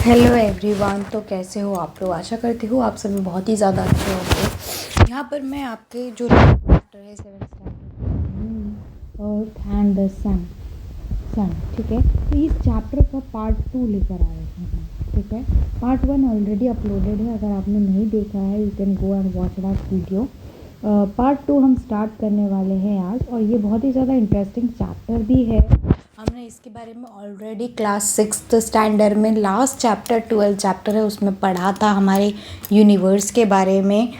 Hello everyone. तो कैसे हो आप लोग? आशा करती हूँ आप सभी बहुत ही ज़्यादा अच्छे होंगे। यहाँ पर मैं आपके जो चैप्टर है 7th standard earth and the sun, ठीक है। तो इस चैप्टर का पार्ट 2 लेकर आए हैं, ठीक है। पार्ट 1 ऑलरेडी अपलोडेड है, अगर आपने नहीं देखा है you can go and watch that video. Part 2 हम स्टार्ट करने वाले हैं आज, और ये बहुत ही ज़्यादा इंटरेस्टिंग चैप्टर भी है। हमने इसके बारे में ऑलरेडी क्लास 6th स्टैंडर्ड में लास्ट चैप्टर 12 चैप्टर है उसमें पढ़ा था, हमारे यूनिवर्स के बारे में।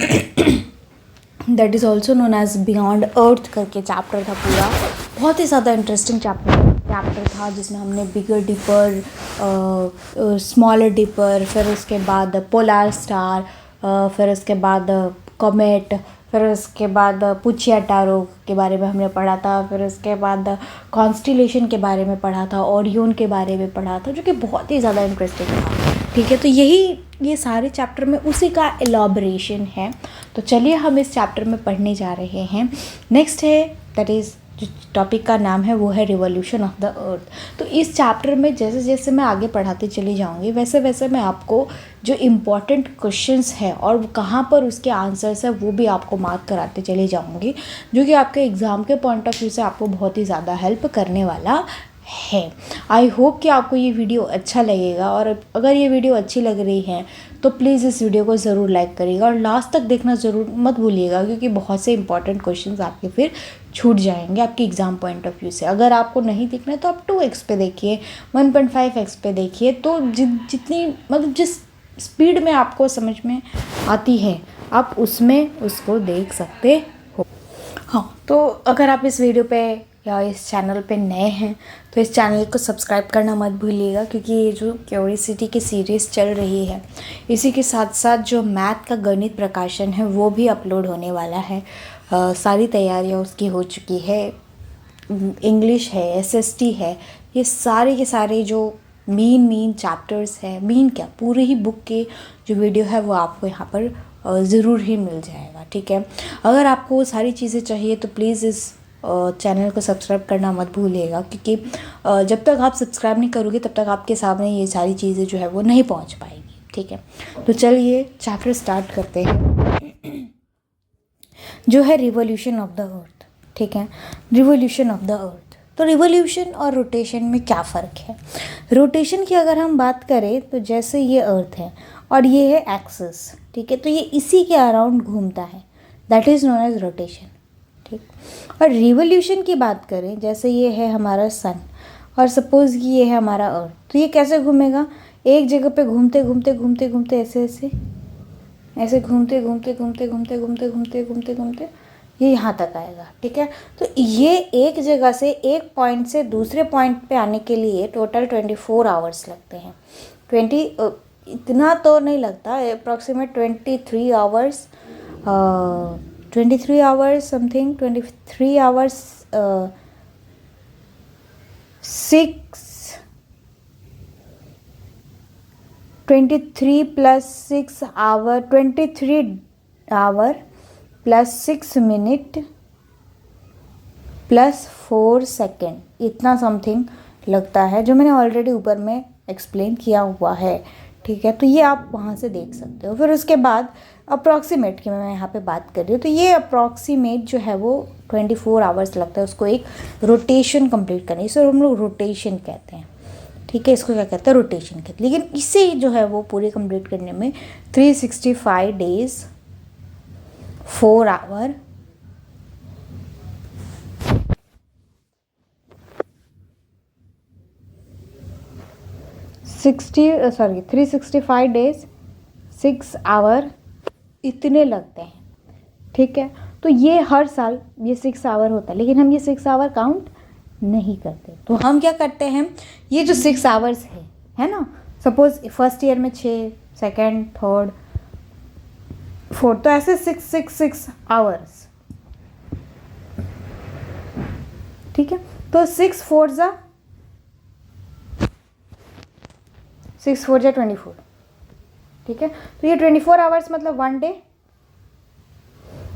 That is also known as beyond earth करके चैप्टर था पूरा। बहुत ही ज़्यादा इंटरेस्टिंग चैप्टर था, जिसमें हमने बिगर डिपर, स्मॉलर डिपर, फिर उसके बाद पोलर स्टार, फिर उसके बाद कॉमेट, फिर उसके बाद पुचियाटारो के बारे में हमने पढ़ा था, फिर उसके बाद कॉन्स्टिलेशन के बारे में पढ़ा था, ओरियन के बारे में पढ़ा था, जो कि बहुत ही ज़्यादा इंटरेस्टिंग था, ठीक है। तो ये सारे चैप्टर में उसी का एलॉबरेशन है। तो चलिए हम इस चैप्टर में पढ़ने जा रहे हैं। नेक्स्ट है, दैट इज़ जो टॉपिक का नाम है वो है रिवॉल्यूशन ऑफ द अर्थ। तो इस चैप्टर में जैसे जैसे मैं आगे पढ़ाते चली जाऊंगी वैसे वैसे मैं आपको जो इम्पॉर्टेंट क्वेश्चंस हैं और कहाँ पर उसके आंसर्स है वो भी आपको मार्क कराते चली जाऊंगी, जो कि आपके एग्ज़ाम के पॉइंट ऑफ व्यू से आपको बहुत ही ज़्यादा हेल्प करने वाला है। आई होप कि आपको ये वीडियो अच्छा लगेगा, और अगर ये वीडियो अच्छी लग रही है तो प्लीज़ इस वीडियो को ज़रूर लाइक करिएगा और लास्ट तक देखना ज़रूर मत भूलिएगा, क्योंकि बहुत से इंपॉर्टेंट क्वेश्चंस आपके फिर छूट जाएंगे आपके एग्ज़ाम पॉइंट ऑफ व्यू से। अगर आपको नहीं देखना है तो आप 2x पे देखिए, 1.5x पे देखिए। तो जितनी मतलब जिस स्पीड में आपको समझ में आती है आप उसमें उसको देख सकते हो। हाँ, तो अगर आप इस वीडियो पे या इस चैनल पे नए हैं तो इस चैनल को सब्सक्राइब करना मत भूलिएगा, क्योंकि ये जो क्यूरियोसिटी की सीरीज़ चल रही है इसी के साथ साथ जो मैथ का गणित प्रकाशन है वो भी अपलोड होने वाला है। सारी तैयारियां उसकी हो चुकी है। इंग्लिश है, एसएसटी है, ये सारे के सारे जो मेन चैप्टर्स है, मेन क्या पूरी ही बुक के जो वीडियो है वो आपको यहाँ पर ज़रूर ही मिल जाएगा, ठीक है। अगर आपको वो सारी चीज़ें चाहिए तो प्लीज़ इस चैनल को सब्सक्राइब करना मत भूलिएगा, क्योंकि जब तक आप सब्सक्राइब नहीं करोगे तब तक आपके सामने ये सारी चीज़ें जो है वो नहीं पहुंच पाएगी, ठीक है। तो चलिए चैप्टर स्टार्ट करते हैं, जो है रिवॉल्यूशन ऑफ द अर्थ, ठीक है। रिवॉल्यूशन ऑफ द अर्थ। तो रिवॉल्यूशन और रोटेशन में क्या फ़र्क है? रोटेशन की अगर हम बात करें तो जैसे ये अर्थ है और ये है एक्सिस, ठीक है, तो ये इसी के अराउंड घूमता है, that is known as rotation, ठीक। और रिवॉल्यूशन की बात करें, जैसे ये है हमारा सन और सपोज़ कि ये है हमारा अर्थ, तो ये कैसे घूमेगा? एक जगह पे घूमते घूमते घूमते घूमते ऐसे घूमते घूमते घूमते घूमते घूमते घूमते घूमते घूमते ये यहाँ तक आएगा, ठीक है। तो ये एक जगह से एक पॉइंट से दूसरे पॉइंट पे आने के लिए टोटल 24 आवर्स लगते हैं। 20 इतना तो नहीं लगता, approximate 23 hours, 23 hours something, 23 hours 23 plus 6 hour, 23 hour plus 6 minute plus 4 second, इतना समथिंग लगता है, जो मैंने ऑलरेडी ऊपर में एक्सप्लेन किया हुआ है, ठीक है। तो ये आप वहाँ से देख सकते हो। फिर उसके बाद अप्रॉक्सीमेट की मैं यहाँ पे बात कर रही हूँ, तो ये अप्रॉक्सीमेट जो है वो 24 आवर्स लगता है उसको एक रोटेशन कंप्लीट करने, इसे हम लोग रोटेशन कहते हैं, ठीक है। इसको क्या कहते हैं? रोटेशन कहते हैं। लेकिन इसे जो है वो पूरी कंप्लीट करने में 365 डेज 4 आवर 365 डेज 6 आवर इतने लगते हैं, ठीक है। तो ये हर साल ये 6 आवर होता है, लेकिन हम ये 6 आवर काउंट नहीं करते। तो हम क्या करते हैं, ये जो 6 आवर्स है ना, सपोज फर्स्ट ईयर में 6, सेकेंड, थर्ड, फोर्थ, तो ऐसे 6 आवर्स, ठीक है। तो 6 4 जा 24, ठीक है। तो ये 24 आवर्स मतलब 1 डे,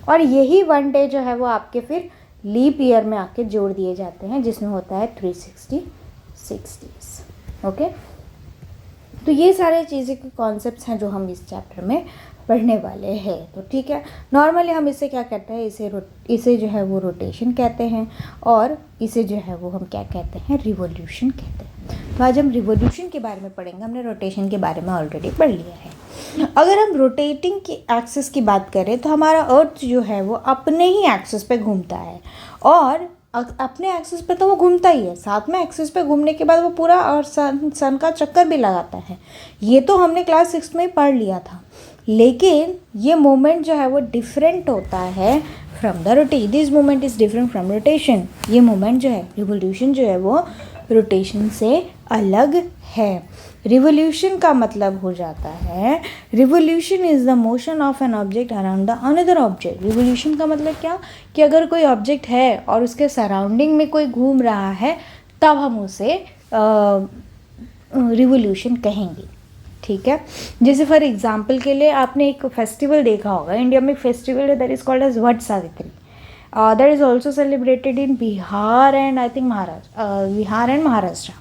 और यही 1 डे जो है वो आपके फिर लीप ईयर में आके जोड़ दिए जाते हैं, जिसमें होता है 366 डेज, ओके। तो ये सारे चीज़ें के कॉन्सेप्ट्स हैं जो हम इस चैप्टर में पढ़ने वाले हैं। तो ठीक है, नॉर्मली हम इसे क्या कहते हैं, इसे जो है वो रोटेशन कहते हैं, और इसे जो है वो हम क्या कहते हैं, रिवोल्यूशन कहते हैं। तो आज हम रिवोल्यूशन के बारे में पढ़ेंगे, हमने रोटेशन के बारे में ऑलरेडी पढ़ लिया है। अगर हम रोटेटिंग की एक्सिस की बात करें तो हमारा अर्थ जो है वो अपने ही एक्सिस पे घूमता है, और अपने एक्सिस पे तो वो घूमता ही है, साथ में एक्सिस पे घूमने के बाद वो पूरा और सन का चक्कर भी लगाता है। ये तो हमने क्लास 6 में ही पढ़ लिया था, लेकिन ये मोमेंट जो है वो डिफरेंट होता है from the rotation. This moment is different from rotation. ये मोमेंट जो है, रिवोल्यूशन जो है वो रोटेशन से अलग है। रिवोल्यूशन का मतलब हो जाता है, revolution is the motion of an object around the another object. Revolution का मतलब क्या, कि अगर कोई ऑब्जेक्ट है और उसके सराउंडिंग में कोई घूम रहा है, तब हम उसे रिवोल्यूशन कहेंगे। ठीक है, जैसे फॉर एग्जांपल के लिए आपने एक फेस्टिवल देखा होगा, इंडिया में एक फेस्टिवल है that is called as Vat Savitri. That is also celebrated in Bihar and I think Maharashtra.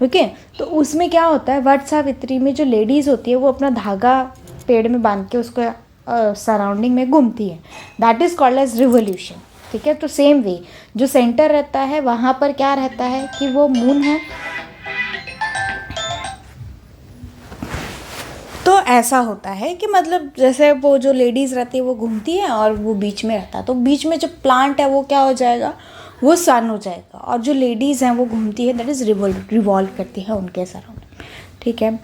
Okay, तो उसमें क्या होता है, वट सावित्री में जो लेडीज़ होती है वो अपना धागा पेड़ में बांध के उसको सराउंडिंग में घूमती है, that is called as revolution. ठीक है, तो सेम वे जो सेंटर रहता है वहाँ पर क्या रहता है कि वो मून है, तो ऐसा होता है कि मतलब जैसे वो जो लेडीज़ रहती है वो घूमती है और वो बीच में रहता है, तो बीच में जो प्लांट है वो क्या हो जाएगा, वो सन हो जाएगा, और जो लेडीज़ हैं वो घूमती है, दैट इज़ रिवॉल्व करती है उनके सराउंड। ठीक है,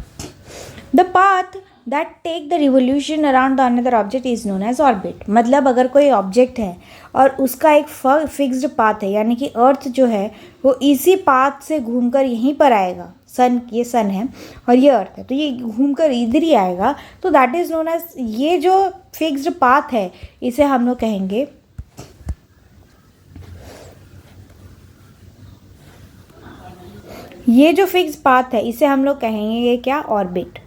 the path that take the revolution around the another object is known as orbit. मतलब अगर कोई ऑब्जेक्ट है और उसका एक फिक्स्ड पाथ है, यानी कि अर्थ जो है वो इसी पाथ से घूमकर यहीं पर आएगा, ये सन है और ये अर्थ है, तो ये घूमकर इधर ही आएगा, तो दैट इज़ नोन एज, ये जो फिक्स्ड पाथ है इसे हम लोग कहेंगे, ये जो फिक्स पाथ है इसे हम लोग कहेंगे ये क्या, ऑर्बिट।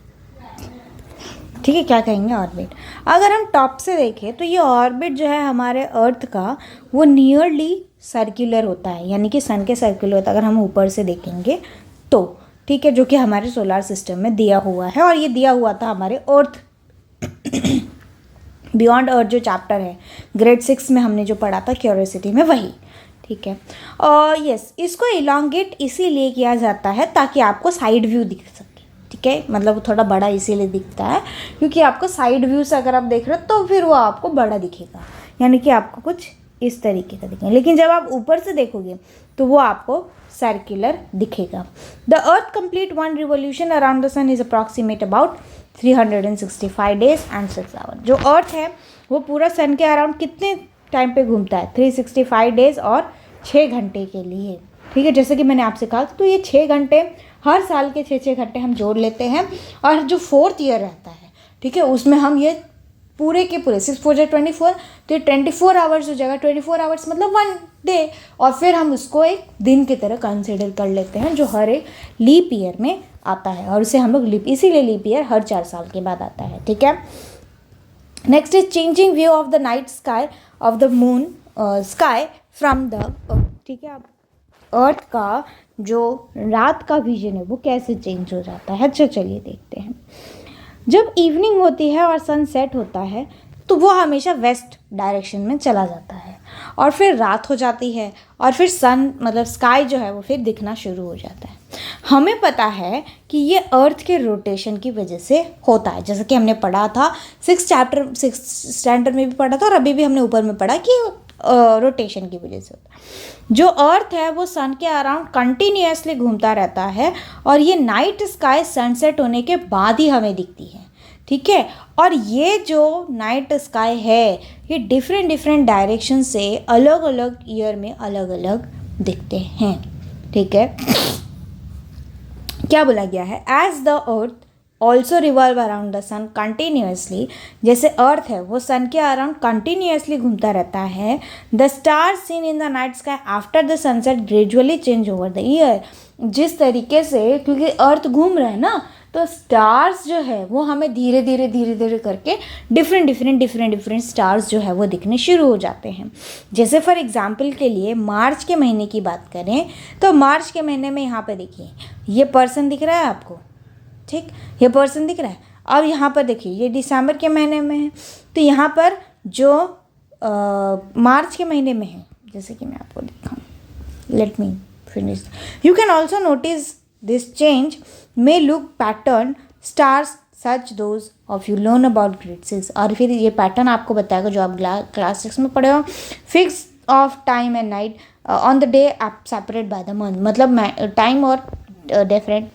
ठीक है, क्या कहेंगे, ऑर्बिट। अगर हम टॉप से देखें तो ये ऑर्बिट जो है हमारे अर्थ का वो नियरली सर्कुलर होता है, यानी कि सन के सर्कुलर होता है अगर हम ऊपर से देखेंगे तो। ठीक है, जो कि हमारे सोलर सिस्टम में दिया हुआ है, और ये दिया हुआ था हमारे अर्थ बियॉन्ड अर्थ जो चैप्टर है ग्रेड 6 में हमने जो पढ़ा था क्यूरियोसिटी में, वही। ठीक है, और यस, इसको इलांगेट इसीलिए किया जाता है ताकि आपको साइड व्यू दिख सके। ठीक है, मतलब थोड़ा बड़ा इसीलिए दिखता है क्योंकि आपको साइड व्यू से अगर आप देख रहे हो तो फिर वो आपको बड़ा दिखेगा, यानी कि आपको कुछ इस तरीके का दिखेगा, लेकिन जब आप ऊपर से देखोगे तो वो आपको सर्कुलर दिखेगा। The earth complete one revolution around the sun is approximate about 365 days and 6 hour. जो अर्थ है वो पूरा सन के अराउंड कितने टाइम पे घूमता है, 365 डेज और 6 घंटे के लिए। ठीक है, जैसे कि मैंने आपसे कहा, तो ये 6 घंटे हर साल के 6 घंटे हम जोड़ लेते हैं, और जो 4th ईयर रहता है, ठीक है, उसमें हम ये पूरे के पूरे 6 4 24, तो ये 24 आवर्स हो जाएगा। 24 आवर्स मतलब 1 डे, और फिर हम उसको एक दिन की तरह कंसिडर कर लेते हैं, जो हर एक लीप ईयर में आता है, और उसे हम लोग इसीलिए लीप ईयर हर 4 साल के बाद आता है। ठीक है, next is changing view of the night sky of the moon sky from the. ठीक है, अर्थ का जो रात का विजन है वो कैसे चेंज हो जाता है, अच्छा चलिए देखते हैं। जब इवनिंग होती है और सनसेट होता है तो वो हमेशा वेस्ट डायरेक्शन में चला जाता है, और फिर रात हो जाती है, और फिर सन मतलब स्काई जो है वो फिर दिखना शुरू हो जाता है। हमें पता है कि ये अर्थ के रोटेशन की वजह से होता है, जैसे कि हमने पढ़ा था 6th स्टैंडर्ड में भी पढ़ा था, और अभी भी हमने ऊपर में पढ़ा कि रोटेशन की वजह से होता है। जो अर्थ है वो सन के अराउंड कंटिन्यूसली घूमता रहता है, और ये नाइट स्काई सनसेट होने के बाद ही हमें दिखती है। ठीक है, और ये जो नाइट स्काई है ये डिफरेंट डायरेक्शन से अलग अलग ईयर में अलग अलग दिखते हैं। ठीक है, क्या बोला गया है, as the earth also revolve around the sun continuously, जैसे अर्थ है वो सन के अराउंड कंटिन्यूसली घूमता रहता है। The star seen in the night sky after the sunset gradually change over the year. जिस तरीके से, क्योंकि अर्थ घूम रहा है ना, तो स्टार्स जो है वो हमें धीरे धीरे करके डिफरेंट स्टार्स जो है वो दिखने शुरू हो जाते हैं। जैसे फॉर एग्जांपल के लिए मार्च के महीने की बात करें तो मार्च के महीने में यहाँ पे देखिए ये पर्सन दिख रहा है आपको, ठीक, ये पोर्शन दिख रहा है। अब यहाँ पर देखिए ये दिसंबर के महीने में है, तो यहाँ पर जो मार्च के महीने में है, जैसे कि मैं आपको दिखाऊँ, let me finish. You can also notice this change may look pattern stars such those of you learn about grade 6। और फिर ये पैटर्न आपको बताएगा जो आप क्लास 6 में पढ़े हो। Fix of time and night on the day आप सेपरेट बाय द मंथ, मतलब टाइम और डिफरेंट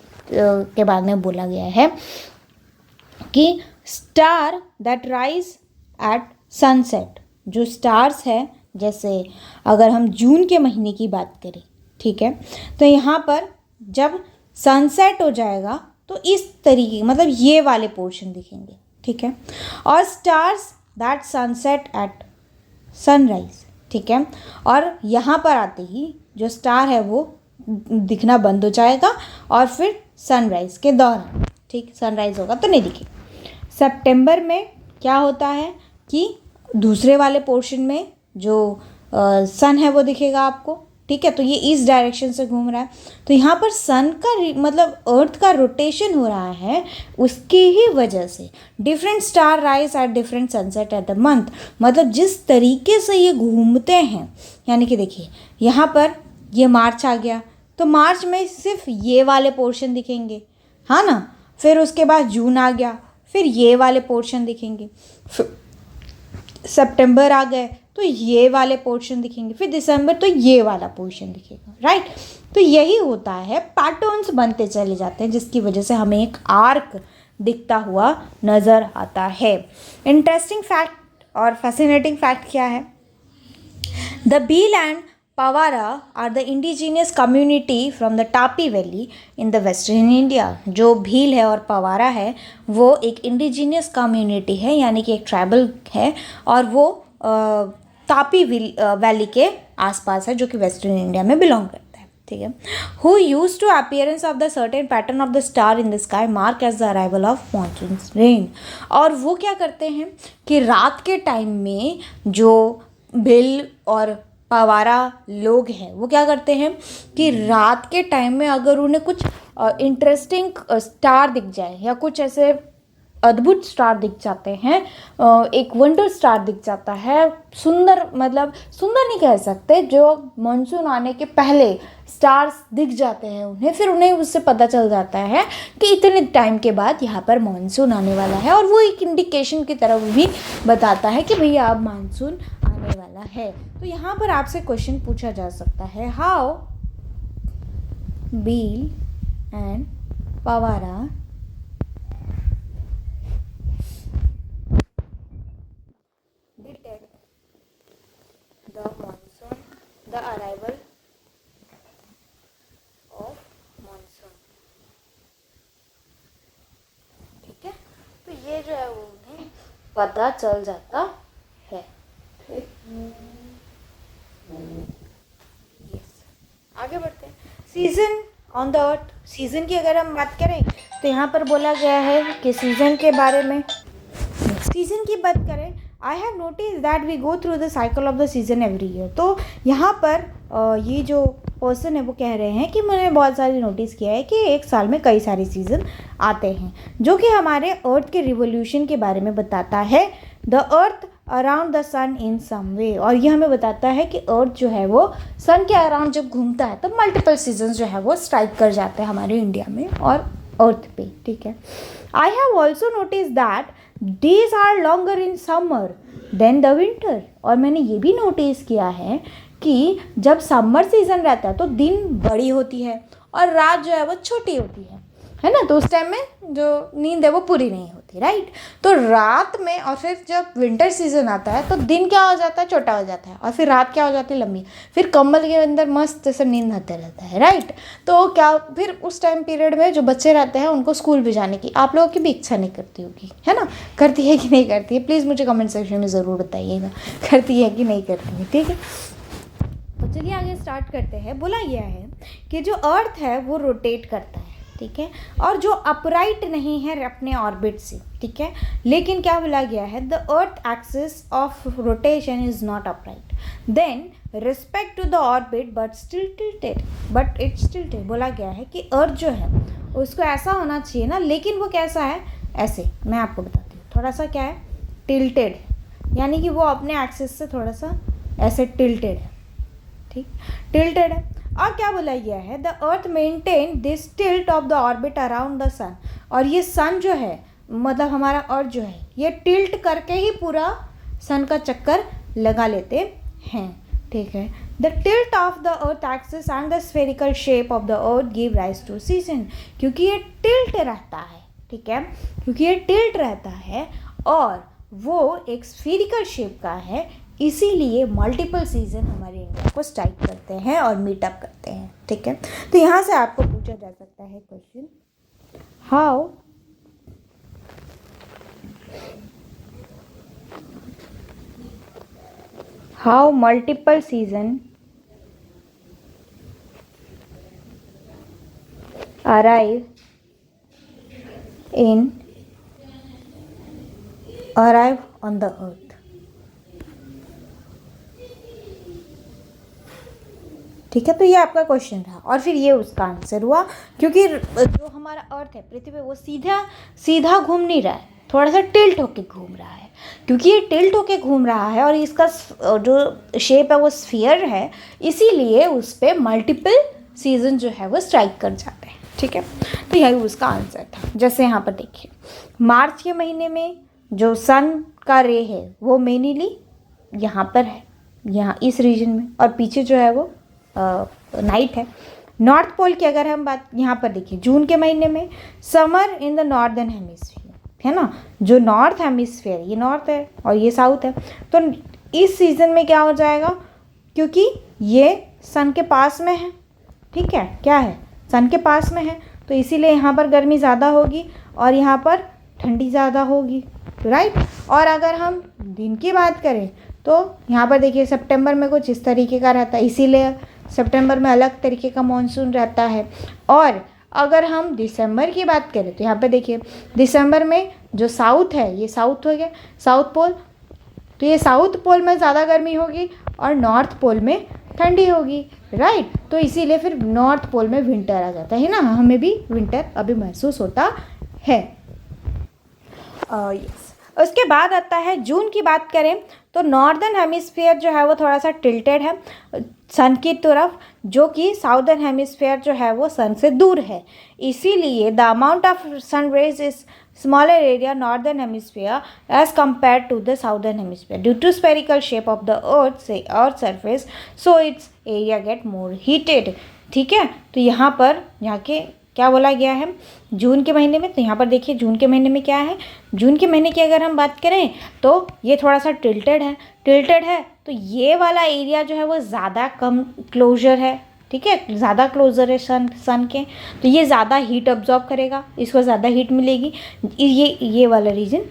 के बारे में बोला गया है कि star that rise at sunset, जो स्टार्स है, जैसे अगर हम जून के महीने की बात करें, ठीक है, तो यहाँ पर जब सनसेट हो जाएगा तो इस तरीके, मतलब ये वाले पोर्शन दिखेंगे, ठीक है। और stars that sunset at sunrise, ठीक है, और यहाँ पर आते ही जो स्टार है वो दिखना बंद हो जाएगा और फिर सनराइज के दौरान, ठीक, सनराइज होगा तो नहीं दिखेगा। सितंबर में क्या होता है कि दूसरे वाले पोर्शन में जो सन है वो दिखेगा आपको, ठीक है, तो ये इस डायरेक्शन से घूम रहा है, तो यहाँ पर सन का मतलब अर्थ का रोटेशन हो रहा है, उसकी ही वजह से different star rise at different sunset at the month, मतलब जिस तरीके से ये घूमते हैं, यानी कि देखिए यहाँ पर ये मार्च आ गया तो मार्च में सिर्फ ये वाले पोर्शन दिखेंगे, हाँ ना, फिर उसके बाद जून आ गया, फिर ये वाले पोर्शन दिखेंगे, सितंबर आ गए तो ये वाले पोर्शन दिखेंगे, फिर दिसंबर तो ये वाला पोर्शन दिखेगा, राइट। तो यही होता है, पैटर्न्स बनते चले जाते हैं जिसकी वजह से हमें एक आर्क दिखता हुआ नज़र आता है। इंटरेस्टिंग फैक्ट और फैसिनेटिंग फैक्ट क्या है? The Bhil and Pawara are the indigenous community from the Tapi valley in the western India. जो भील है और पवारा है वो एक इंडिजीनियस कम्युनिटी है, यानी कि एक ट्राइबल है, और वो तापी वैली के आसपास है, जो कि वेस्टर्न इंडिया में बिलोंग करता है, ठीक है। Who use to appearance of the certain pattern of the star in the sky mark as the arrival of monsoon rain. और वो क्या करते हैं कि रात के टाइम में जो भील और पवारा लोग हैं वो क्या करते हैं कि रात के टाइम में अगर उन्हें कुछ इंटरेस्टिंग स्टार दिख जाए या कुछ ऐसे अद्भुत स्टार दिख जाते हैं, एक वंडर स्टार दिख जाता है, सुंदर, मतलब सुंदर नहीं कह सकते, जो मानसून आने के पहले स्टार्स दिख जाते हैं उन्हें, फिर उन्हें उससे पता चल जाता है कि इतने टाइम के बाद यहाँ पर मानसून आने वाला है, और वो एक इंडिकेशन की तरफ भी बताता है कि भैया अब मानसून आने वाला है। तो यहाँ पर आपसे क्वेश्चन पूछा जा सकता है, how Bhil and Pawara the monsoon, the arrival of monsoon, ठीक है। तो ये जो है वो उन्हें पता चल जाता है, ठीक। यस, आगे बढ़ते हैं। Season on the earth, season की अगर हम बात करें तो यहाँ पर बोला गया है कि सीजन के बारे में, सीजन की बात करें, I have notice that we go through the cycle of the season every year. तो यहाँ पर ये जो पर्सन है वो कह रहे हैं कि मैंने बहुत सारी नोटिस किया है कि एक साल में कई सारे सीज़न आते हैं, जो कि हमारे अर्थ के रिवोल्यूशन के बारे में बताता है। The earth around the sun इन सम वे, और ये हमें बताता है कि अर्थ जो है वो सन के अराउंड जब घूमता है तो मल्टीपल सीजन जो है वो स्ट्राइक कर जाते हैं हमारे इंडिया में और अर्थ पे, ठीक है। I have also notice that days are longer in summer than the winter, और मैंने ये भी नोटिस किया है कि जब समर सीज़न रहता है तो दिन बड़ी होती है और रात जो है वो छोटी होती है ना, तो उस टाइम में जो नींद है वो पूरी नहीं होती, राइट। तो रात में, और फिर जब विंटर सीज़न आता है तो दिन क्या हो जाता है, छोटा हो जाता है, और फिर रात क्या हो जाती है, लंबी, फिर कंबल के अंदर मस्त जैसे नींद आते रहता है, राइट। तो क्या फिर उस टाइम पीरियड में जो बच्चे रहते हैं उनको स्कूल भी जाने की आप लोगों की भी इच्छा नहीं करती होगी, है ना, करती है कि नहीं करती है, प्लीज़ मुझे कमेंट सेक्शन में ज़रूर बताइएगा, करती है कि नहीं करती है, ठीक है। तो चलिए आगे स्टार्ट करते हैं। बोला गया है कि जो अर्थ है वो रोटेट करता है, ठीक है, और जो अपराइट नहीं है अपने ऑर्बिट से, ठीक है, लेकिन क्या बोला गया है, the earth axis of rotation is not upright, then respect to the orbit but still tilted, but it's tilted. बोला गया है कि अर्थ जो है उसको ऐसा होना चाहिए ना, लेकिन वो कैसा है, ऐसे। मैं आपको बताती हूँ, थोड़ा सा क्या है, टिल्टेड, यानी कि वो अपने एक्सिस से थोड़ा सा ऐसे टिल्टेड है, ठीक, टिल्टेड है। और क्या बोला गया है, the earth maintain this tilt of the orbit around the sun, और ये सन जो है, मतलब हमारा अर्थ जो है, ये टिल्ट करके ही पूरा सन का चक्कर लगा लेते हैं, ठीक है। The tilt of the earth axis and the spherical shape of the earth give rise to season, क्योंकि ये टिल्ट रहता है, ठीक है, क्योंकि ये टिल्ट रहता है और वो एक स्फेरिकल शेप का है, इसीलिए मल्टीपल सीजन हमारे इंडिया को स्ट्राइक करते हैं और मीटअप करते हैं, ठीक है। तो यहाँ से आपको पूछा जा सकता है question, how multiple season arrive on the earth। ठीक है, तो ये आपका क्वेश्चन था और फिर ये उसका आंसर हुआ, क्योंकि जो हमारा अर्थ है पृथ्वी पे, वो सीधा घूम नहीं रहा है, थोड़ा सा टिल्ट होके घूम रहा है। क्योंकि ये टिल्ट होके घूम रहा है और इसका जो शेप है वो स्फीयर है, इसीलिए उस पर मल्टीपल सीजन जो है वो स्ट्राइक कर जाते हैं, ठीक है। तो यही उसका आंसर था। जैसे यहाँ पर देखिए, मार्च के महीने में जो सन का रे है वो मेनली यहाँ पर है, यहाँ इस रीजन में, और पीछे जो है वो नाइट है। नॉर्थ पोल की अगर हम बात यहाँ पर देखिए, जून के महीने में summer in the northern hemisphere, है ना, जो नॉर्थ हेमिस्फीयर, ये नॉर्थ है और ये साउथ है, तो इस सीजन में क्या हो जाएगा, क्योंकि ये सन के पास में है, ठीक है, क्या है, सन के पास में है, तो इसीलिए यहाँ पर गर्मी ज़्यादा होगी और यहाँ पर ठंडी ज़्यादा होगी, राइट। और अगर हम दिन की बात करें तो यहाँ पर देखिए, सितंबर में कुछ इस तरीके का रहता है, इसीलिए सितंबर में अलग तरीके का मानसून रहता है। और अगर हम दिसंबर की बात करें तो यहाँ पे देखिए, दिसंबर में जो साउथ है, ये साउथ हो गया, साउथ पोल, तो ये साउथ पोल में ज़्यादा गर्मी होगी और नॉर्थ पोल में ठंडी होगी, राइट। तो इसीलिए फिर नॉर्थ पोल में विंटर आ जाता है ना, हमें भी विंटर अभी महसूस होता है। यस। उसके बाद आता है जून की बात करें तो नॉर्दर्न हेमिस्फीयर जो है वो थोड़ा सा टिल्टेड है सन की तरफ, जो कि साउदर्न हेमिस्फीयर जो है वो सन से दूर है, इसीलिए the amount of sun rays is smaller area northern hemisphere as compared to the southern hemisphere due to spherical shape of the earth surface, so its area get more heated, ठीक है। तो यहाँ पर यहाँ के क्या बोला गया है जून के महीने में, तो यहाँ पर देखिए जून के महीने में क्या है, जून के महीने की अगर हम बात करें तो ये थोड़ा सा टिल्टेड है, तो ये वाला एरिया जो है वो ज़्यादा कम क्लोजर है, ठीक है, ज़्यादा क्लोजर है सन के, तो ये ज़्यादा हीट अब्जॉर्ब करेगा, इसको ज़्यादा हीट मिलेगी। ये वाला रीजन,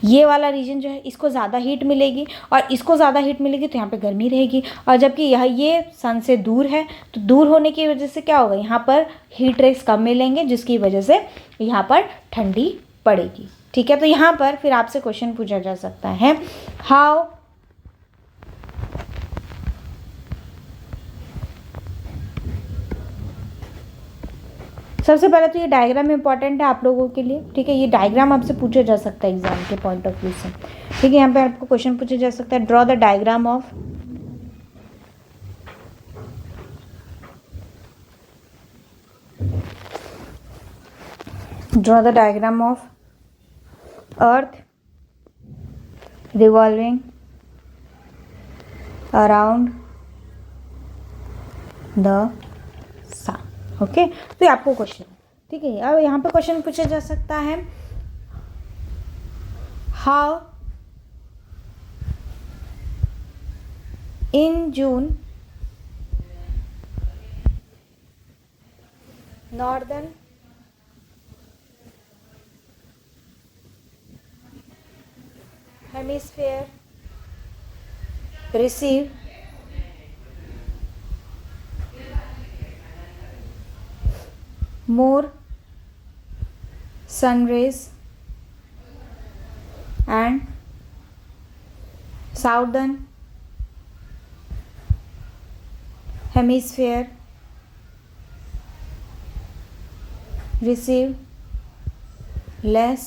ये वाला रीजन जो है इसको ज़्यादा हीट मिलेगी और इसको ज़्यादा हीट मिलेगी तो यहाँ पे गर्मी रहेगी, और जबकि ये सन से दूर है, तो दूर होने की वजह से क्या होगा, यहाँ पर हीट रेस कम मिलेंगे, जिसकी वजह से यहाँ पर ठंडी पड़ेगी, ठीक है। तो यहाँ पर फिर आपसे क्वेश्चन पूछा जा सकता है, हाउ सबसे पहले तो ये डायग्राम इंपॉर्टेंट है आप लोगों के लिए, ठीक है, ये डायग्राम आपसे पूछा जा सकता है एग्जाम के पॉइंट ऑफ व्यू से, ठीक है। यहाँ पे आपको क्वेश्चन पूछा जा सकता है, draw the diagram of earth revolving around the sun, okay. तो ये आपको क्वेश्चन, ठीक है। अब यहाँ पे क्वेश्चन पूछा जा सकता है, how in June northern hemisphere receive more sun rays and southern hemisphere receive less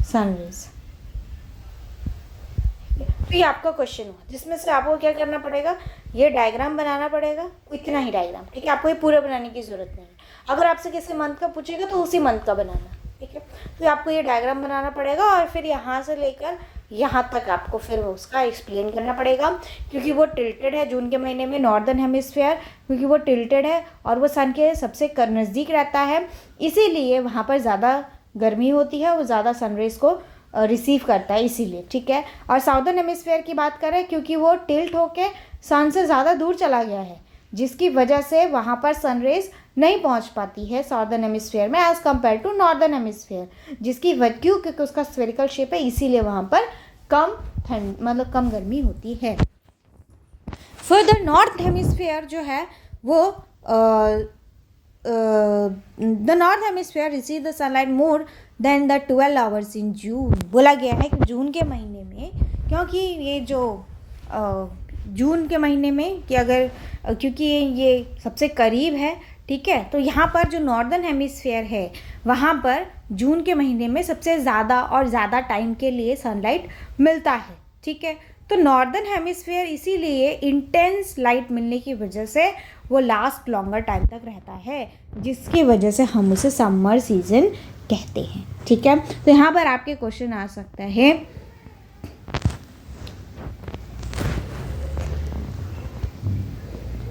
sun rays। तो ये आपका क्वेश्चन हुआ, जिसमें से आपको क्या करना पड़ेगा, ये डायग्राम बनाना पड़ेगा, इतना ही डायग्राम, ठीक है। आपको ये पूरा बनाने की ज़रूरत नहीं है। अगर आपसे किसी मंथ का पूछेगा तो उसी मंथ का बनाना, ठीक है। तो आपको ये डायग्राम बनाना पड़ेगा और फिर यहाँ से लेकर यहाँ तक आपको फिर उसका एक्सप्लेन करना पड़ेगा, क्योंकि वो टिल्टेड है जून के महीने में नॉर्दर्न हेमिस्फीयर, क्योंकि वो टिल्टेड है और वो सन के सबसे नज़दीक रहता है, इसीलिए वहाँ पर ज़्यादा गर्मी होती है, वो ज़्यादा सनरेज को रिसीव करता है इसीलिए, ठीक है। और साउदर्न हेमिस्फीयर की बात करें, क्योंकि वो टिल्ट होके सन से ज़्यादा दूर चला गया है, जिसकी वजह से वहाँ पर सनरेज नहीं पहुँच पाती है साउदर्न हेमिस्फीयर में as compare to northern hemisphere, जिसकी क्यों, क्योंकि उसका स्फेरिकल शेप है, इसीलिए वहाँ पर कम ठंड मतलब कम गर्मी होती है। फिर द नॉर्थ हेमिस्फीयर जो है वो the north hemisphere receive the sunlight more than the 12 hours in June. बोला गया है कि जून के महीने में, क्योंकि ये जो जून के महीने में कि अगर क्योंकि ये सबसे करीब है, ठीक है, तो यहाँ पर जो नॉर्दर्न हेमिस्फीयर है वहाँ पर जून के महीने में सबसे ज़्यादा और ज़्यादा टाइम के लिए सनलाइट मिलता है, ठीक है। तो नॉर्दर्न हेमिस्फीयर इसीलिए इंटेंस लाइट मिलने की वजह से वो लास्ट लॉन्गर टाइम तक रहता है, जिसकी वजह से हम उसे समर सीजन कहते हैं, ठीक है। तो यहाँ पर आपके क्वेश्चन आ सकता है,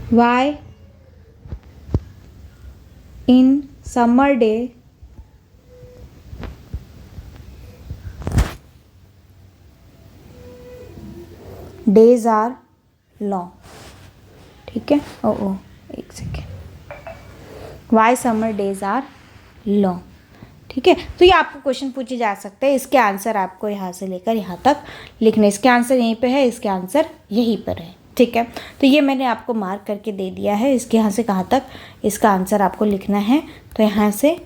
why in summer day days are long, ठीक है। ओ एक second, why summer days are long, ठीक है। तो ये आपको क्वेश्चन पूछे जा सकते हैं, इसके आंसर आपको यहाँ से लेकर यहाँ तक लिखने, इसके आंसर यहीं पे है, इसके आंसर यहीं पर है, ठीक है। तो ये मैंने आपको मार्क करके दे दिया है, इसके यहाँ से कहाँ तक इसका आंसर आपको लिखना है, तो यहाँ से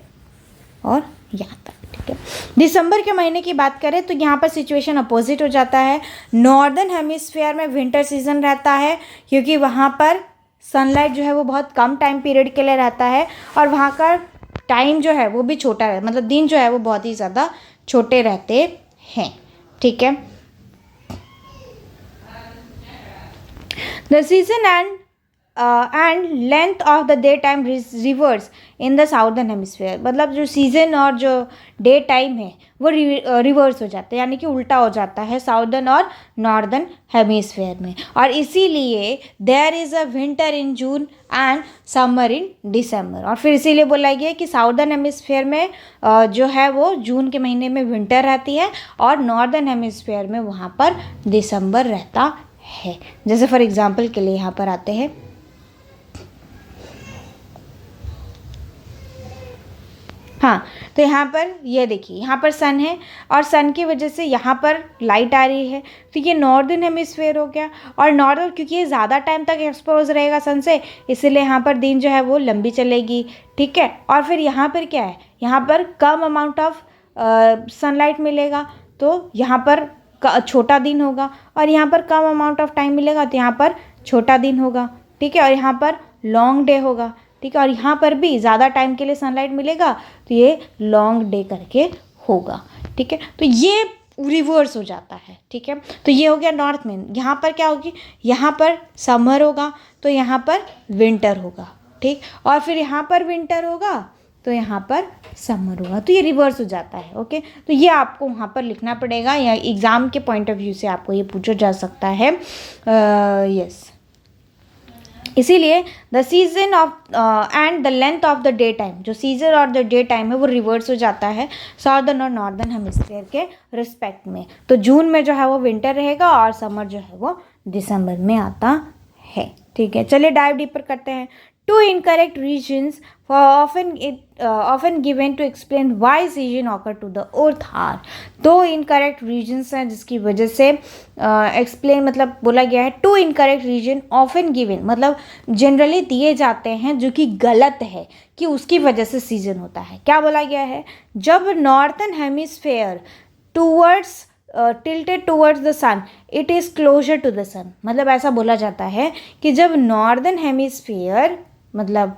और यहाँ तक, ठीक है। दिसंबर के महीने की बात करें तो यहाँ पर सिचुएशन अपोजिट हो जाता है। नॉर्दर्न हेमिस्फीयर में विंटर सीजन रहता है, क्योंकि वहाँ पर सनलाइट जो है वो बहुत कम टाइम पीरियड के लिए रहता है और वहाँ का टाइम जो है वो भी छोटा है, मतलब दिन जो है वो बहुत ही ज़्यादा छोटे रहते हैं, ठीक है। The season and length of the day time reverse in the southern hemisphere, मतलब जो सीज़न और जो डे टाइम है वो रिवर्स हो जाता है, यानी कि उल्टा हो जाता है साउदर्न और नॉर्दर्न हेमिस्फीयर में, और इसीलिए there is a winter in June and summer in December. और फिर इसीलिए बोला गया कि साउदर्न हेमिस्फीयर में जो है वो जून के महीने में विंटर रहती है और नॉर्दर्न हेमिस्फीयर में वहाँ पर दिसंबर रहता है। जैसे फॉर एग्जांपल के लिए यहाँ पर आते हैं, हाँ, तो यहाँ पर ये देखिए, यहाँ पर सन है और सन की वजह से यहाँ पर लाइट आ रही है, तो ये नॉर्दर्न हेमिस्फीयर हो गया। और नॉर्दर्न क्योंकि ये ज़्यादा टाइम तक एक्सपोज रहेगा सन से, इसीलिए यहाँ पर दिन जो है वो लंबी चलेगी, ठीक है। और फिर यहाँ पर क्या है, यहाँ पर कम अमाउंट ऑफ सनलाइट मिलेगा, तो यहाँ पर छोटा दिन होगा, और यहाँ पर कम अमाउंट ऑफ टाइम मिलेगा तो यहाँ पर छोटा दिन होगा, ठीक है। और यहाँ पर लॉन्ग डे होगा, ठीक है। और यहाँ पर भी ज़्यादा टाइम के लिए सनलाइट मिलेगा तो ये लॉन्ग डे करके होगा, ठीक है। तो ये रिवर्स हो जाता है, ठीक है। तो ये हो गया नॉर्थ में। यहाँ पर क्या होगी, यहाँ पर समर होगा तो यहाँ पर विंटर होगा, ठीक। और फिर यहाँ पर विंटर होगा तो यहाँ पर समर होगा, तो ये रिवर्स हो जाता है, ओके। तो ये आपको वहाँ पर लिखना पड़ेगा, या एग्ज़ाम के पॉइंट ऑफ व्यू से आपको ये पूछा जा सकता है, यस। इसीलिए the season of and the length of the day time, जो सीजन और द डे टाइम है वो रिवर्स हो जाता है साउदर्न और नॉर्दर्न हेमिस्फीयर के रिस्पेक्ट में। तो जून में जो है वो विंटर रहेगा और समर जो है वो दिसंबर में आता है, ठीक है। चलिए डाइव डीपर करते हैं। Two incorrect reasons for often given to explain why season occur to the earth are, दो इनकरेक्ट रीजन्स हैं जिसकी वजह से एक्सप्लेन मतलब बोला गया है। Two incorrect reason often given मतलब जनरली दिए जाते हैं जो कि गलत है कि उसकी वजह से सीजन होता है। क्या बोला गया है, जब northern hemisphere towards tilted towards the sun it is closer to the sun, मतलब ऐसा बोला जाता है कि जब नॉर्दर्न हेमिस्फीयर मतलब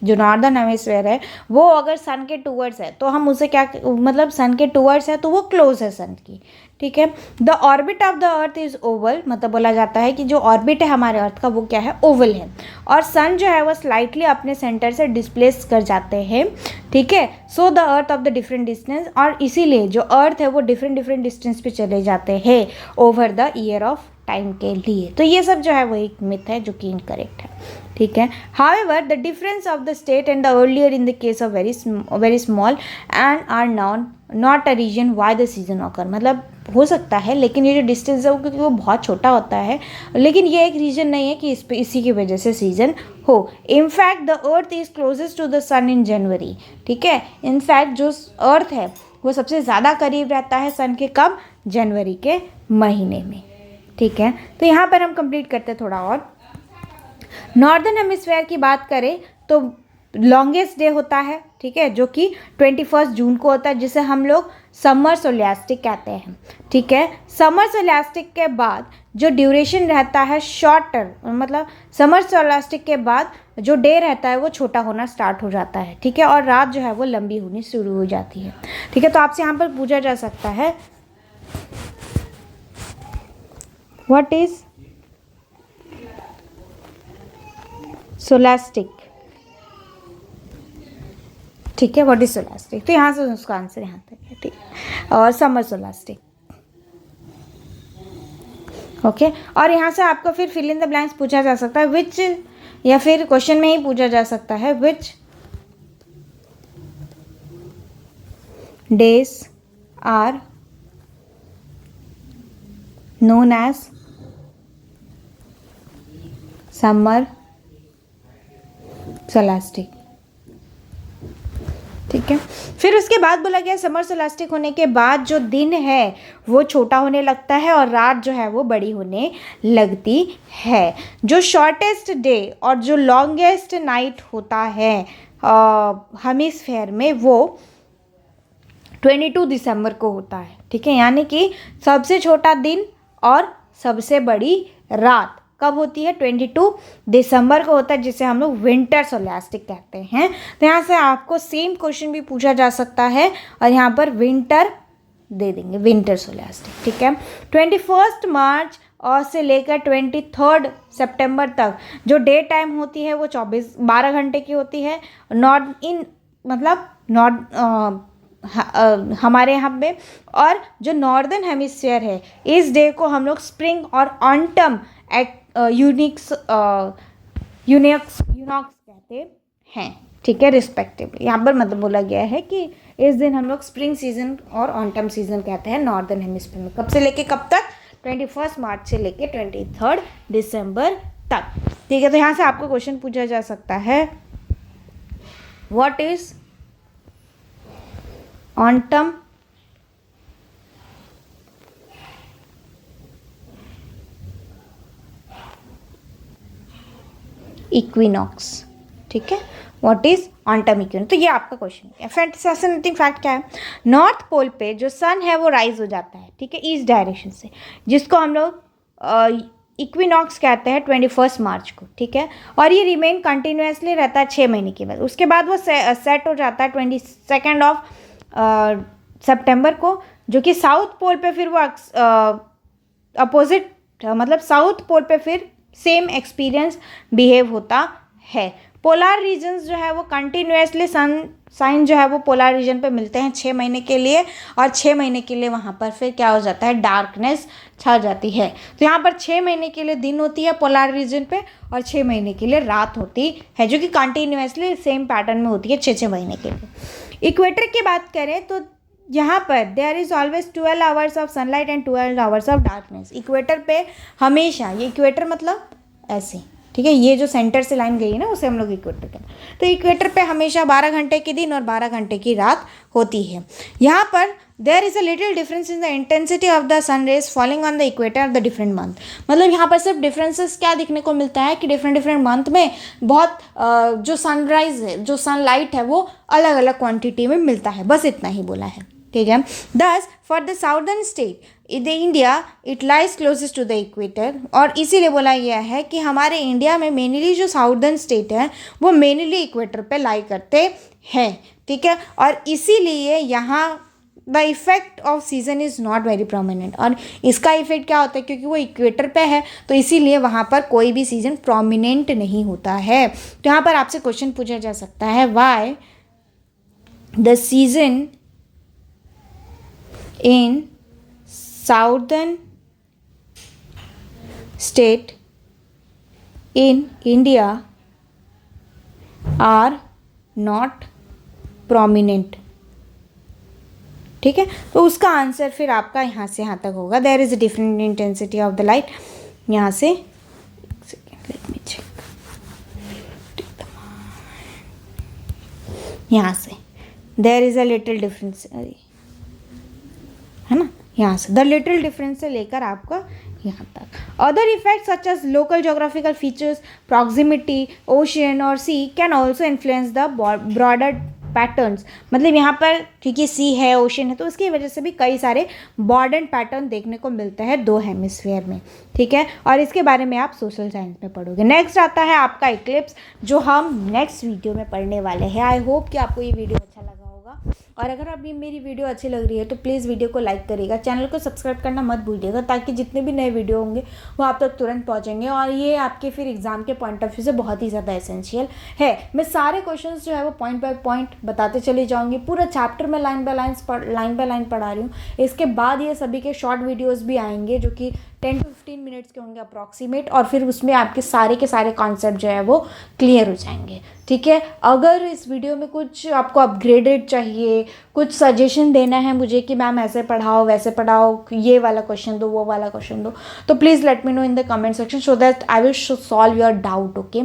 जो नॉर्दर्न हेमिस्फेयर है वो अगर सन के टूवर्ड्स है तो हम उसे क्या, मतलब सन के टूवर्ड्स है तो वो क्लोज है सन की, ठीक है। The orbit of the earth is Oval, मतलब बोला जाता है कि जो ऑर्बिट है हमारे अर्थ का वो क्या है, ओवल है। और सन जो है वो स्लाइटली अपने सेंटर से डिस्प्लेस कर जाते हैं, ठीक है। So the earth of the different distance, और इसीलिए जो अर्थ है वो डिफरेंट डिफरेंट डिस्टेंस पे चले जाते हैं over the year of time के लिए। तो ये सब जो है वो एक मिथ है जो कि इनकरेक्ट है, ठीक है। However the difference of the state and the earlier in the case of very small and are not a reason why the season occur, मतलब हो सकता है लेकिन ये जो डिस्टेंस है वो क्योंकि वो बहुत छोटा होता है, लेकिन ये एक रीजन नहीं है कि इसी की वजह से सीजन हो। In fact the earth is closest to the sun in January, ठीक है। इनफैक्ट जो अर्थ है वो सबसे ज़्यादा करीब रहता है सन के, कब, जनवरी के महीने में, ठीक है। तो यहाँ पर हम कंप्लीट करते हैं थोड़ा और। नॉर्दर्न हेमिस्फेयर की बात करें तो लॉन्गेस्ट डे होता है, ठीक है, जो कि 21 जून को होता है, जिसे हम लोग समर सोलिस्टिक कहते हैं, ठीक है। समर सोलिस्टिक के बाद जो ड्यूरेशन रहता है शॉर्टर, मतलब समर सोलिस्टिक के बाद जो डे रहता है वो छोटा होना स्टार्ट हो जाता है, ठीक है, और रात जो है वो लंबी होनी शुरू हो जाती है, ठीक है। तो आपसे यहाँ पर पूछा जा सकता है व्हाट इज सोलास्टिक, ठीक है, व्हाट इज सोलास्टिक। तो यहाँ से उसका आंसर यहाँ तक है, ठीक है। और समर सोलास्टिक, ओके। और यहाँ से आपको फिर फिल इन द ब्लैंक्स पूछा जा सकता है विच, या फिर क्वेश्चन में ही पूछा जा सकता है which days are known as summer solstice, ठीक है। फिर उसके बाद बोला गया समर सोलास्टिक होने के बाद जो दिन है वो छोटा होने लगता है और रात जो है वो बड़ी होने लगती है। जो शॉर्टेस्ट डे और जो लॉन्गेस्ट नाइट होता है हेमिस्फेयर में वो 22 दिसंबर को होता है, ठीक है। यानी कि सबसे छोटा दिन और सबसे बड़ी रात कब होती है, 22 दिसंबर को होता है, जिसे हम लोग विंटर सोलास्टिक कहते हैं। तो यहाँ से आपको सेम क्वेश्चन भी पूछा जा सकता है और यहाँ पर विंटर दे देंगे, विंटर सोलास्टिक, ठीक है। 21 मार्च और से लेकर 23 सितंबर तक जो डे टाइम होती है वो 12 घंटे की होती है, हमारे यहाँ पे। और जो नॉर्दर्न हेमिस्फीयर है इस डे को हम लोग स्प्रिंग और ऑटम यूनिक्स कहते हैं, ठीक है, रिस्पेक्टिवली। यहाँ पर मतलब बोला गया है कि इस दिन हम लोग स्प्रिंग सीजन और ऑटम सीजन कहते हैं नॉर्दर्न हेमिस्फीयर में। कब से लेके कब तक, 21 मार्च से लेके 23 दिसंबर तक, ठीक है। तो यहाँ से आपको क्वेश्चन पूछा जा सकता है व्हाट इज ऑटम इक्विनॉक्स, ठीक है, व्हाट इज ऑटम इक्विनॉक्स। तो ये आपका क्वेश्चन है। फैसिनेटिंग फैक्ट क्या है, नॉर्थ पोल पे जो सन है वो राइज हो जाता है, ठीक है, ईस्ट डायरेक्शन से, जिसको हम लोग इक्विनॉक्स कहते हैं 21 मार्च को, ठीक है। और ये रिमेन कंटिन्यूसली रहता है 6 महीने के बाद। उसके बाद वो सेट हो जाता है 22 सितंबर को, जो कि साउथ पोल पे फिर वो अपोजिट, मतलब साउथ पोल पे फिर सेम एक्सपीरियंस बिहेव होता है। पोलर रीजन्स जो है वो कंटिन्यूसली साइन जो है वो पोलर रीजन पे मिलते हैं 6 महीने के लिए, और 6 महीने के लिए वहाँ पर फिर क्या हो जाता है, डार्कनेस छा जाती है। तो यहाँ पर 6 महीने के लिए दिन होती है पोलर रीजन पे और 6 महीने के लिए रात होती है, जो कि कंटिन्यूसली सेम पैटर्न में होती है 6 महीने के लिए। इक्वेटर की बात करें तो यहाँ पर there is always 12 hours of sunlight and 12 hours of darkness. Equator पे हमेशा, ये इक्वेटर मतलब ऐसे, ठीक है, ये जो सेंटर से लाइन गई है ना उसे हम लोग इक्वेटर कहते हैं। तो इक्वेटर पे हमेशा 12 घंटे के दिन और 12 घंटे की रात होती है। यहाँ पर there is a little difference in the intensity of the sun rays falling on the equator of the different month. मतलब यहाँ पर सिर्फ डिफरेंसेस क्या दिखने को मिलता है कि डिफरेंट मंथ में बहुत जो सनराइज है, जो सनलाइट है वो अलग अलग क्वांटिटी में मिलता है, बस इतना ही बोला है, ठीक है। This for the southern state the India it lies closest to the equator, और इसीलिए बोला गया है कि हमारे इंडिया में मेनली जो साउदर्न स्टेट है वो मेनली इक्वेटर पे लाई करते हैं, ठीक है। और इसीलिए यहाँ the effect off season is not very prominent, और इसका इफेक्ट क्या होता है, क्योंकि वो इक्वेटर पे है तो इसीलिए वहाँ पर कोई भी सीजन प्रोमिनेंट नहीं होता है। तो यहाँ पर आपसे क्वेश्चन पूछा जा सकता है, Y the season in southern state in India are not prominent, ठीक है। तो उसका आंसर फिर आपका यहाँ से यहाँ तक होगा, there is a different intensity of the light. यहाँ से एक सेकेंड, लेट मी चेक, यहाँ से there is a little difference, है ना, यहाँ से द लिटिल डिफरेंस से लेकर आपका यहाँ तक। Other effects such as local geographical features, proximity, ocean और sea can also influence the broader patterns. मतलब यहाँ पर क्योंकि सी है, ओशियन है, तो उसकी वजह से भी कई सारे बॉर्डर पैटर्न देखने को मिलते हैं दो हेमिस्फीयर में, ठीक है। और इसके बारे में आप सोशल साइंस में पढ़ोगे। नेक्स्ट आता है आपका इक्लिप्स, जो हम नेक्स्ट वीडियो में पढ़ने वाले हैं। आई होप कि आपको ये वीडियो अच्छा लगा होगा, और अगर अभी मेरी वीडियो अच्छी लग रही है तो प्लीज़ वीडियो को लाइक करिएगा, चैनल को सब्सक्राइब करना मत भूलिएगा, ताकि जितने भी नए वीडियो होंगे वो आप तक तुरंत पहुंचेंगे। और ये आपके फिर एग्जाम के पॉइंट ऑफ व्यू से बहुत ही ज़्यादा एसेंशियल है। मैं सारे क्वेश्चंस जो है वो पॉइंट बाय पॉइंट बताते चली जाऊँगी, पूरा चैप्टर में लाइन बाय लाइन पढ़ा रही हूँ। इसके बाद ये सभी के शॉर्ट वीडियोज़ भी आएंगे जो कि 10 to 15 मिनट्स के होंगे अप्रॉक्सीमेट, और फिर उसमें आपके सारे के सारे कॉन्सेप्ट जो है वो क्लियर हो जाएंगे, ठीक है। अगर इस वीडियो में कुछ आपको अपग्रेडेड चाहिए, कुछ सजेशन देना है मुझे कि मैम ऐसे पढ़ाओ वैसे पढ़ाओ, ये वाला क्वेश्चन दो वो वाला क्वेश्चन दो, तो please let me know in the comment section so that I will solve your doubt, okay.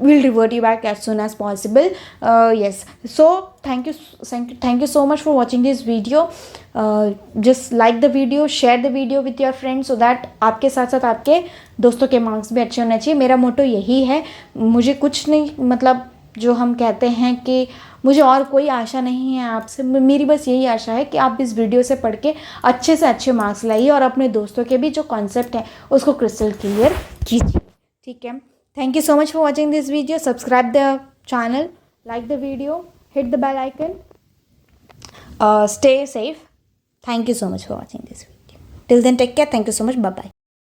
Will revert you back as soon as possible, yes. So thank you so much for watching this video. Just like the video, share the video with your friends so that आपके साथ साथ आपके दोस्तों के marks भी अच्छे होने चाहिए। मेरा मोटो यही है, मुझे कुछ नहीं, मतलब जो हम कहते हैं कि मुझे और कोई आशा नहीं है आपसे, मेरी बस यही आशा है कि आप इस वीडियो से पढ़ के अच्छे से अच्छे मार्क्स लाइए और अपने दोस्तों के भी जो कॉन्सेप्ट है उसको क्रिस्टल क्लियर कीजिए, ठीक है। Thank you so much for watching this video. Subscribe the channel, like the video, hit the bell icon, stay safe. Thank you so much for watching this video. Till then, take care. Thank you so much. Bye bye.